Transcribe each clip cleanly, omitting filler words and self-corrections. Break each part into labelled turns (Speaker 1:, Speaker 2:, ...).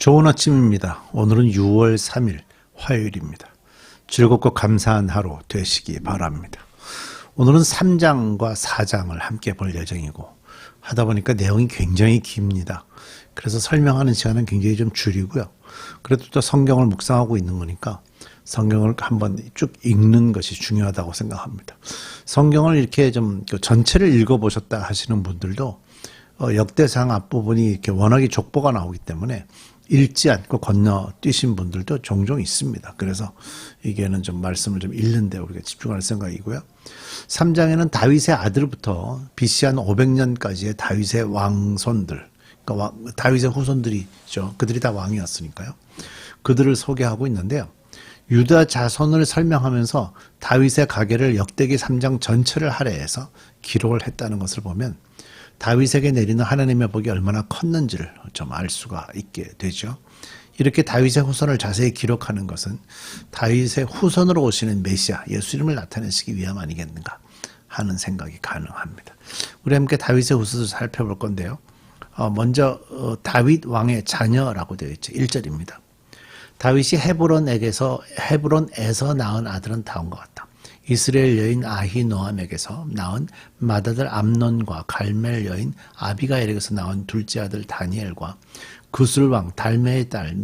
Speaker 1: 좋은 아침입니다. 오늘은 6월 3일 화요일입니다. 즐겁고 감사한 하루 되시기 바랍니다. 오늘은 3장과 4장을 함께 볼 예정이고 하다 보니까 내용이 굉장히 깁니다. 그래서 설명하는 시간은 굉장히 좀 줄이고요. 그래도 또 성경을 묵상하고 있는 거니까 성경을 한번 쭉 읽는 것이 중요하다고 생각합니다. 성경을 이렇게 좀 전체를 읽어보셨다 하시는 분들도 역대상 앞부분이 이렇게 워낙에 족보가 나오기 때문에 읽지 않고 건너뛰신 분들도 종종 있습니다. 그래서 이게는 좀 말씀을 좀 읽는데 우리가 집중할 생각이고요. 3장에는 다윗의 아들부터 BC 한 500년까지의 다윗의 왕손들, 그러니까 다윗의 후손들이죠. 그들이 다 왕이었으니까요. 그들을 소개하고 있는데요. 유다 자손을 설명하면서 다윗의 가계를 역대기 3장 전체를 할애해서 기록을 했다는 것을 보면 다윗에게 내리는 하나님의 복이 얼마나 컸는지를 좀 알 수가 있게 되죠. 이렇게 다윗의 후손을 자세히 기록하는 것은 다윗의 후손으로 오시는 메시아 예수님을 나타내시기 위함 아니겠는가 하는 생각이 가능합니다. 우리 함께 다윗의 후손을 살펴볼 건데요. 먼저 다윗 왕의 자녀라고 되어 있죠. 1절입니다. 다윗이 헤브론에서 낳은 아들은 다음과 같다. 이스라엘 여인 아히노암에게서 낳은 맏아들 암논과 갈멜 여인 아비가일에게서 낳은 둘째 아들 다니엘과 구술왕 달메의 딸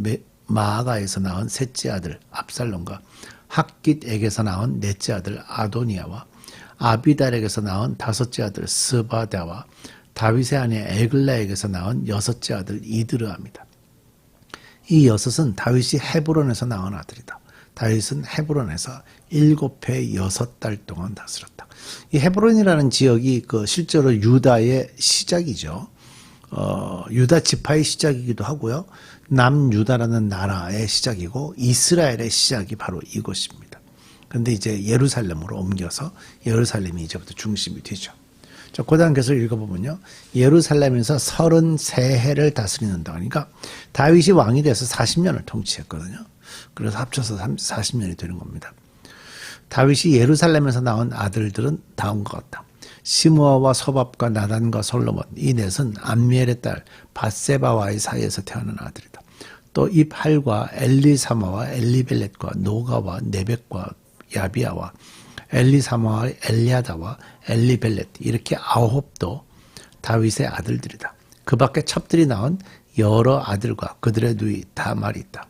Speaker 1: 마아가에서 낳은 셋째 아들 압살롬과 학깃에게서 낳은 넷째 아들 아도니아와 아비달에게서 낳은 다섯째 아들 스바다와 다윗의 아내 에글라에게서 낳은 여섯째 아들 이드르아입니다. 이 여섯은 다윗이 헤브론에서 낳은 아들이다. 다윗은 헤브론에서 7해 6달 동안 다스렸다. 이 헤브론이라는 지역이 실제로 유다의 시작이죠. 유다 지파의 시작이기도 하고요. 남유다라는 나라의 시작이고 이스라엘의 시작이 바로 이곳입니다. 그런데 이제 예루살렘으로 옮겨서 예루살렘이 이제부터 중심이 되죠. 자, 그 다음 계속 읽어보면요. 예루살렘에서 33해를 다스리는다. 그러니까 다윗이 왕이 돼서 40년을 통치했거든요. 그래서 합쳐서 40년이 되는 겁니다. 다윗이 예루살렘에서 낳은 아들들은 다음과 같다. 시므아와 소밥과 나단과 솔로몬 이 넷은 암미엘의 딸 밧세바와의 사이에서 태어난 아들이다. 또 이 8과 엘리사마와 엘리벨렛과 노가와 네벡과 야비아와 엘리사마와 엘리아다와 엘리벨렛 이렇게 9도 다윗의 아들들이다. 그 밖에 첩들이 낳은 여러 아들과 그들의 누이 다 말이 있다.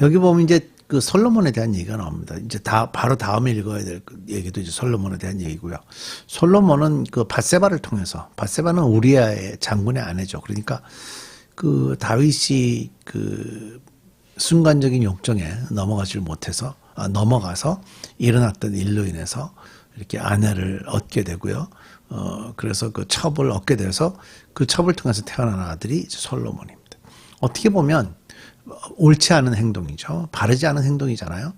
Speaker 1: 여기 보면 이제 솔로몬에 대한 얘기가 나옵니다. 이제 바로 다음에 읽어야 될 얘기도 이제 솔로몬에 대한 얘기고요. 솔로몬은 밧세바를 통해서, 밧세바는 우리아의 장군의 아내죠. 그러니까 다윗이 순간적인 욕정에 넘어가서 일어났던 일로 인해서 이렇게 아내를 얻게 되고요. 그래서 첩을 얻게 돼서 그 첩을 통해서 태어난 아들이 솔로몬입니다. 어떻게 보면 옳지 않은 행동이죠. 바르지 않은 행동이잖아요.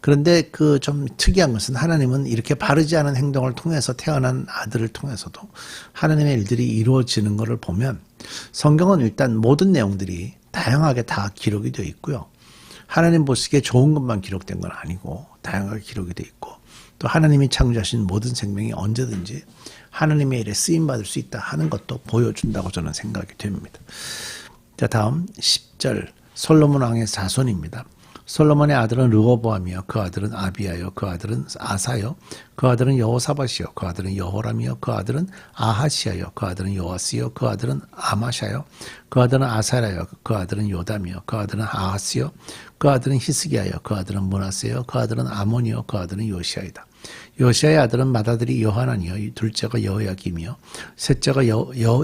Speaker 1: 그런데 좀 특이한 것은 하나님은 이렇게 바르지 않은 행동을 통해서 태어난 아들을 통해서도 하나님의 일들이 이루어지는 것을 보면 성경은 일단 모든 내용들이 다양하게 다 기록이 되어 있고요. 하나님 보시기에 좋은 것만 기록된 건 아니고 다양하게 기록이 되어 있고 또 하나님이 창조하신 모든 생명이 언제든지 하나님의 일에 쓰임받을 수 있다 하는 것도 보여준다고 저는 생각이 됩니다. 자, 다음 10절 솔로몬 왕의 자손입니다. 솔로몬의 아들은 르호보암이요 그 아들은 아비야요 그 아들은 아사요 그 아들은 여호사밧이요 그 아들은 여호람이요 그 아들은 아하시야요 그 아들은 요아스요 그 아들은 아마샤요 그 아들은 아사라요 그 아들은 요담이요 그 아들은 아하스요 그 아들은 히스기야요 그 아들은 므낫세요 그 아들은 아몬이요 그 아들은 요시아이다. 요시아의 아들은 맏아들이 요하나니요 둘째가 여호야김이요 셋째가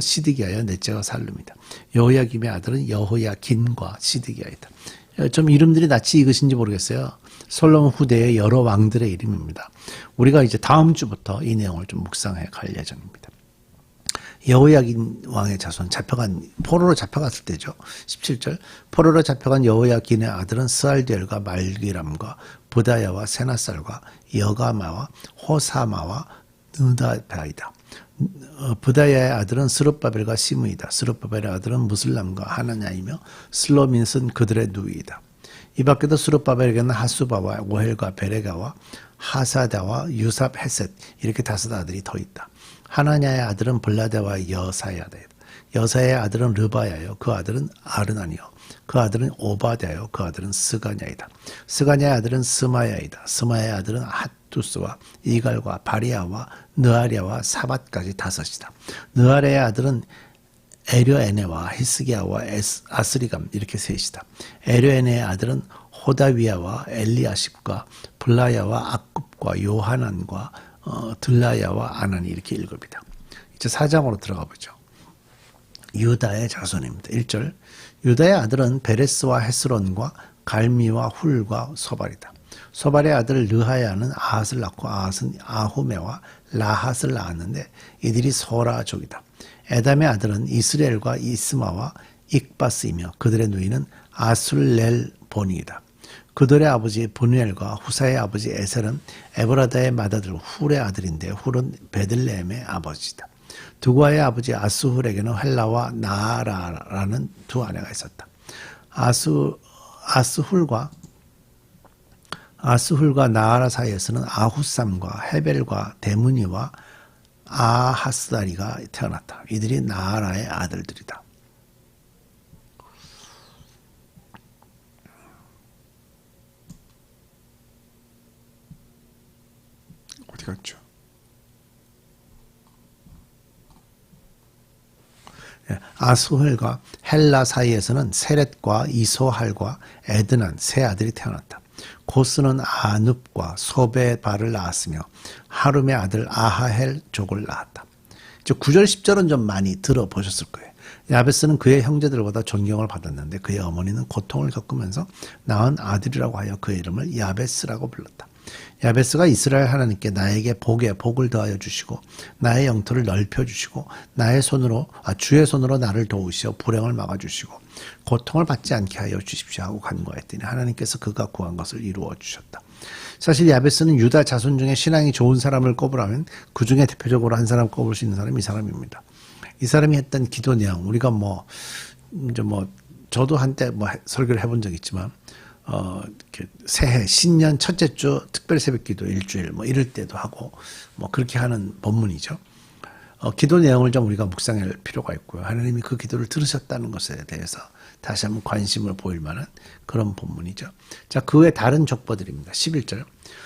Speaker 1: 시드기야요 넷째가 살룸이다. 여호야김의 아들은 여호야긴과 시드기야이다. 좀 이름들이 낯이 익으신지 모르겠어요. 솔로몬 후대의 여러 왕들의 이름입니다. 우리가 이제 다음 주부터 이 내용을 좀 묵상해 갈 예정입니다. 여호야긴 왕의 자손 포로로 잡혀갔을 때죠. 17절 포로로 잡혀간 여호야긴의 아들은 스알디엘과 말기람과 부다야와 세나살과 여가마와 호사마와 느다바이다. 부다야의 아들은 스룹바벨과 시므이다. 스룹바벨의 아들은 무슬람과 하나냐이며 슬로밋은 그들의 누이이다. 이 밖에도 스룹바벨에게는 하수바와 오헬과 베레가와 하사다와 유삽 헤셋 이렇게 5 아들이 더 있다. 하나냐의 아들은 블라데와 여사야다. 여사의 아들은 르바야요. 그 아들은 아르나니요. 그 아들은 오바댜요. 그 아들은 스가냐이다. 스가냐의 아들은 스마야이다. 스마야의 아들은 핫두스와 이갈과 바리아와 느아리아와 사밧까지 다섯이다. 느아리아의 아들은 에려에네와 히스기야와 아스리감 이렇게 셋이다. 에려에네의 아들은 호다위야와 엘리아십과 블라야와 악굽과 요하난과 들라야와 아나니 이렇게 일곱이다. 이제 4장으로 들어가 보죠. 유다의 자손입니다. 1절 유다의 아들은 베레스와 헤스론과 갈미와 훌과 소발이다. 소발의 아들 르하야는 아핫을 낳고 아핫은 아후메와 라핫을 낳았는데 이들이 소라족이다. 에담의 아들은 이스라엘과 이스마와 익바스이며 그들의 누이는 아술렐본이다. 그들의 아버지 브누엘과 후사의 아버지 에셀은 에브라다의 맏아들 훌의 아들인데 훌은 베들레헴의 아버지다. 두과의 아버지 아스훌에게는 헬라와 나아라라는 두 아내가 있었다. 아스훌과 나아라 사이에서는 아후삼과 헤벨과 데무니와 아하스다리가 태어났다. 이들이 나아라의 아들들이다. 어디 갔죠? 아스훌과 헬라 사이에서는 세렛과 이소할과 에드난 세 아들이 태어났다. 고스는 아눕과 소베발을 낳았으며 하룸의 아들 아하헬족을 낳았다. 9절 10절은 좀 많이 들어보셨을 거예요. 야베스는 그의 형제들보다 존경을 받았는데 그의 어머니는 고통을 겪으면서 낳은 아들이라고 하여 그의 이름을 야베스라고 불렀다. 야베스가 이스라엘 하나님께 나에게 복을 더하여 주시고 나의 영토를 넓혀 주시고 주의 손으로 나를 도우시어 불행을 막아 주시고 고통을 받지 않게 하여 주십시오 하고 간구했더니 하나님께서 그가 구한 것을 이루어 주셨다. 사실 야베스는 유다 자손 중에 신앙이 좋은 사람을 꼽으라면 그 중에 대표적으로 한 사람 꼽을 수 있는 사람이 이 사람입니다. 이 사람이 했던 기도 내용 우리가 저도 한때 설교를 해본 적 있지만 새해 신년 첫째 주 특별 새벽기도 일주일 이럴 때도 하고 그렇게 하는 본문이죠. 기도 내용을 좀 우리가 묵상할 필요가 있고요. 하나님이 그 기도를 들으셨다는 것에 대해서 다시 한번 관심을 보일 만한 그런 본문이죠. 자, 그 외 다른 족보들입니다. 11절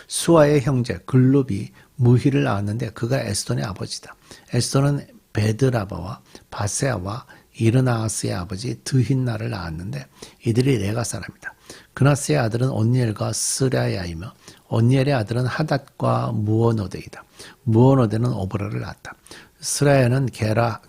Speaker 1: 수아의 형제 글룹이 무히를 낳았는데 그가 에스돈의 아버지다. 에스돈은 베드라바와 바세아와 이르나아스의 아버지 드힌나를 낳았는데 이들이 레가 사람이다. 그나스의 아들은 온니엘과 스라야이며 온니엘의 아들은 하닷과 무어노데이다. 무어노데는 오브라를 낳았다. 스라야는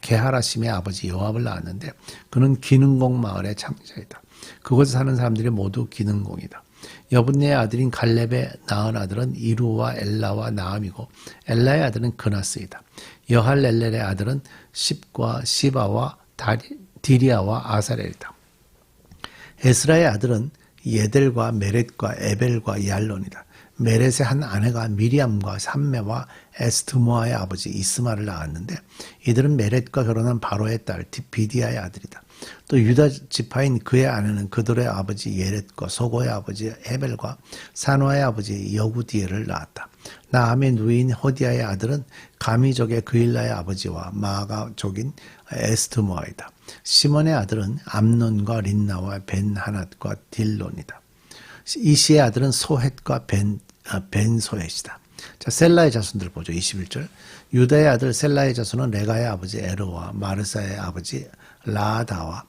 Speaker 1: 게하라심의 아버지 요압을 낳았는데 그는 기능공 마을의 창자이다. 그곳에 사는 사람들이 모두 기능공이다. 여분네의 아들인 갈렙의 낳은 아들은 이루와 엘라와 나암이고 엘라의 아들은 그나스이다. 여할렐렐의 아들은 십과 시바와 디리아와 아사렐이다. 에스라의 아들은 예델과 메렛과 에벨과 얄론이다. 메렛의 한 아내가 미리암과 삼메와 에스드모아의 아버지 이스마를 낳았는데 이들은 메렛과 결혼한 바로의 딸 비디아의 아들이다. 또 유다 지파인 그의 아내는 그들의 아버지 예렛과 소고의 아버지 헤벨과 산화의 아버지 여구디엘을 낳았다. 나암의 누이인 호디아의 아들은 가미족의 그일라의 아버지와 마가족인 에스드모아이다. 시몬의 아들은 암논과 린나와 벤하낫과 딜론이다. 이시의 아들은 소헷과 벤소헷이다. 자, 셀라의 자손들 보죠. 21절. 유다의 아들 셀라의 자손은 레가의 아버지 에르와 마르사의 아버지 라다와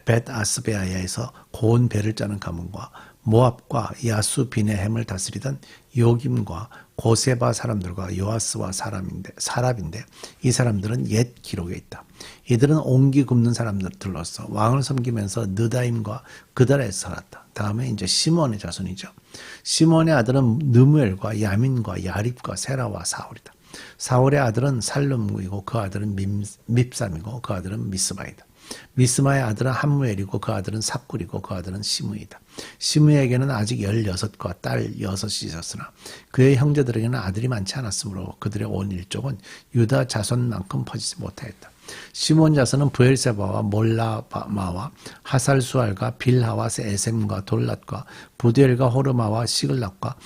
Speaker 1: 벳아스베아야에서 고운 배를 짜는 가문과 모압과 야수비네햄을 다스리던 요김과 고세바 사람들과 요아스와 사랍인데 이 사람들은 옛 기록에 있다. 이들은 옹기 굽는 사람들로서 왕을 섬기면서 느다임과 그달에서 살았다. 다음에 이제 시몬의 자손이죠. 시몬의 아들은 느무엘과 야민과 야립과 세라와 사울이다. 사울의 아들은 살룸이고 그 아들은 밉삼이고 그 아들은 미스마이다. 미스마의 아들은 함무엘이고 그 아들은 삽굴이고 그 아들은 시므이다. 시므에게는 아직 16과 딸 6이 있었으나 그의 형제들에게는 아들이 많지 않았으므로 그들의 온 일족은 유다 자손만큼 퍼지지 못하였다. 시몬 자손은 부엘세바와 몰라마와 하살수알과 빌하와 에셈과 돌랏과 부디엘과 호르마와 시글락과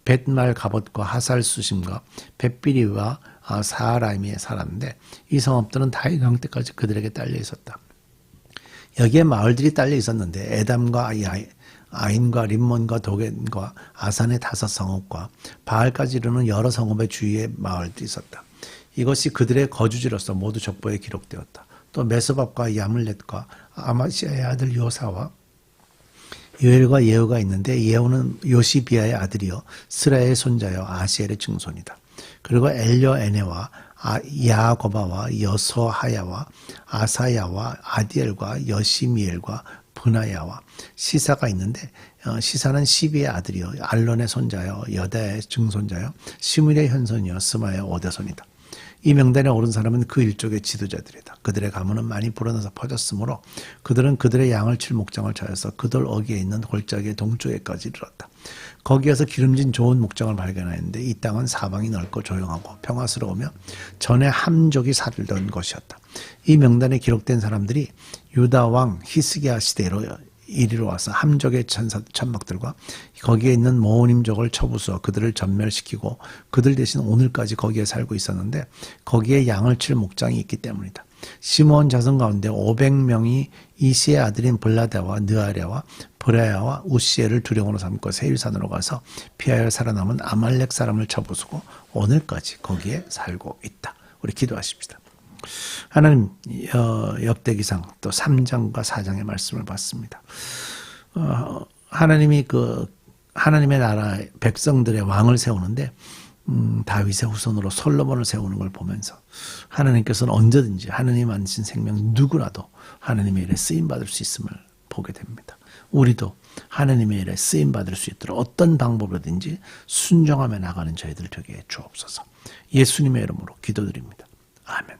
Speaker 1: 벳말 가봇과 하살수심과 벳비리와 사라임에 살았는데 이 성읍들은 다윗 왕 때까지 그들에게 딸려 있었다. 여기에 마을들이 딸려 있었는데 에담과 아인과 림몬과 도겐과 아산의 5성읍과 바알까지 이르는 여러 성읍의 주위에 마을도 있었다. 이것이 그들의 거주지로서 모두 족보에 기록되었다. 또 메소밥과 야물렛과 아마시아의 아들 요사와 요엘과 예후가 있는데 예후는 요시비아의 아들이요 스라의 손자요 아시엘의 증손이다. 그리고 엘려에네와 야고바와 여소하야와 아사야와 아디엘과 여시미엘과 브나야와 시사가 있는데 시사는 시비의 아들이요 알론의 손자요 여다의 증손자요 시므리의 현손이요 스마의 오대손이다. 이 명단에 오른 사람은 그 일족의 지도자들이다. 그들의 가문은 많이 불어나서 퍼졌으므로 그들은 그들의 양을 칠 목장을 차여서 그들 어귀에 있는 골짜기의 동쪽에까지 이르렀다. 거기에서 기름진 좋은 목장을 발견하였는데 이 땅은 사방이 넓고 조용하고 평화스러우며 전에 함족이 살던 것이었다. 이 명단에 기록된 사람들이 유다 왕 히스기야 시대로 이리로 와서 함족의 천막들과 거기에 있는 모호님족을 쳐부수어 그들을 전멸시키고 그들 대신 오늘까지 거기에 살고 있었는데 거기에 양을 칠 목장이 있기 때문이다. 시므온 자손 가운데 500명이 이시의 아들인 블라다와 느아랴와 브라야와 우시엘을 두령으로 삼고 세일산으로 가서 피하여 살아남은 아말렉 사람을 쳐부수고 오늘까지 거기에 살고 있다. 우리 기도하십시다. 하나님, 역대기상 또 3장과 4장의 말씀을 봤습니다. 하나님이 하나님의 나라 백성들의 왕을 세우는데 다윗의 후손으로 솔로몬을 세우는 걸 보면서 하나님께서는 언제든지 하나님 만드신 생명 누구라도 하나님의 일에 쓰임받을 수 있음을 보게 됩니다. 우리도 하나님의 일에 쓰임받을 수 있도록 어떤 방법이든지 순종하며 나가는 저희들 되게 해 주옵소서. 예수님의 이름으로 기도드립니다. 아멘.